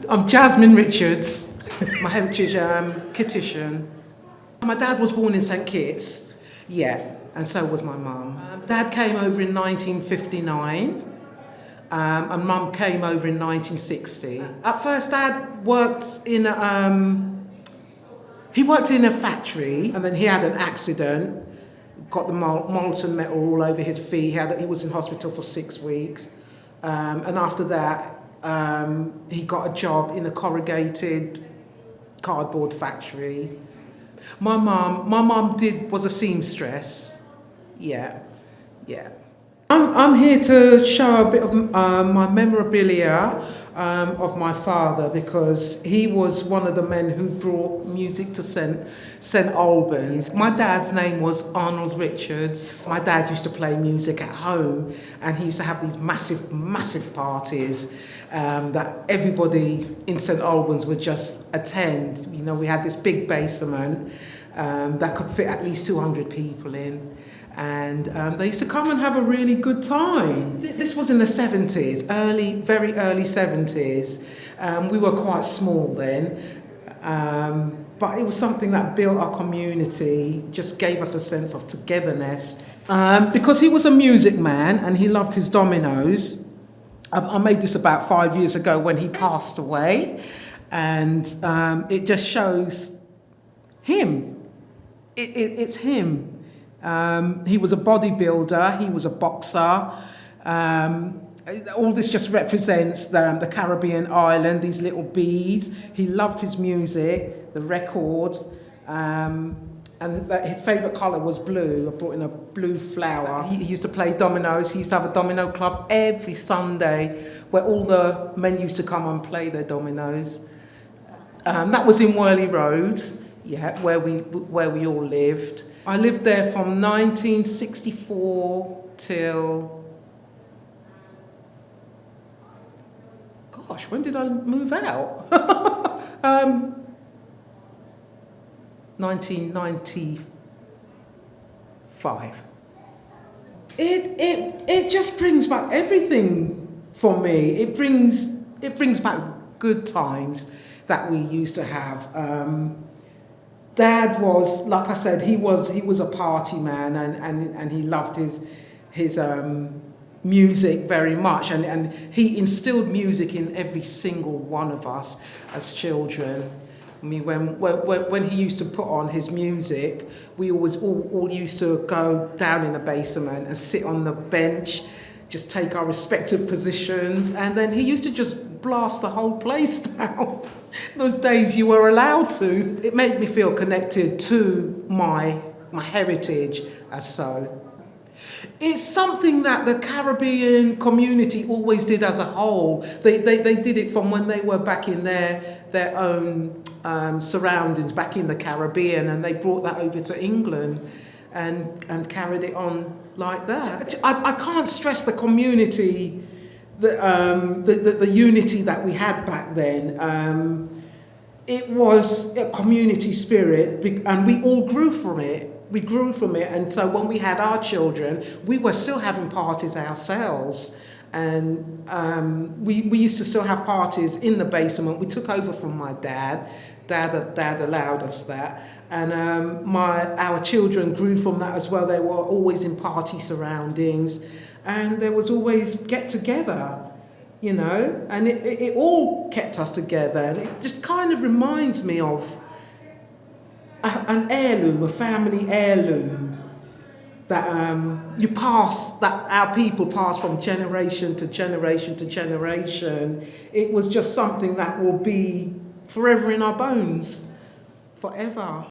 I'm Jasmine Richards. My heritage, Kittitian. My dad was born in St Kitts, yeah, and so was my mum. Dad came over in 1959, and mum came over in 1960. At first, Dad worked in he worked in a factory, and then he had an accident, got the molten metal all over his feet. He was in hospital for 6 weeks, and after that, he got a job in a corrugated cardboard factory. My mum was a seamstress. Yeah. I'm here to show a bit of my memorabilia of my father, because he was one of the men who brought music to St Albans. My dad's name was Arnold Richards. My dad used to play music at home, and he used to have these massive parties that everybody in St Albans would just attend. You know, we had this big basement that could fit at least 200 people in. And they used to come and have a really good time. This was in the 70s, very early 70s. We were quite small then, but it was something that built our community, just gave us a sense of togetherness. Because he was a music man and he loved his dominoes. I made this about 5 years ago when he passed away, and it just shows him. It's him. He was a bodybuilder, he was a boxer. All this just represents the Caribbean island, these little beads. He loved his music, the records, and his favourite colour was blue. I brought in a blue flower. He used to play dominoes. He used to have a domino club every Sunday where all the men used to come and play their dominoes. That was in Worley Road, yeah, where we all lived. I lived there from 1964 till, gosh, when did I move out? 1995. It just brings back everything for me. It brings back good times that we used to have. Dad was, like I said, he was a party man, and he loved his music very much, and he instilled music in every single one of us as children. I mean, when he used to put on his music, we always all used to go down in the basement and sit on the bench, just take our respective positions, and then he used to just blast the whole place down. Those days you were allowed to. It made me feel connected to my heritage as so. It's something that the Caribbean community always did as a whole. They did it from when they were back in their own surroundings, back in the Caribbean, and they brought that over to England and carried it on like that. I can't stress the community, the unity that we had back then. It was a community spirit, and we all grew from it. And so when we had our children, we were still having parties ourselves, and we used to still have parties in the basement. We took over from my dad. Dad allowed us that, and our children grew from that as well. They were always in party surroundings, and there was always get together, you know, and it all kept us together. And it just kind of reminds me of an heirloom, a family heirloom that that our people pass from generation to generation to generation. It was just something that will be forever in our bones, forever.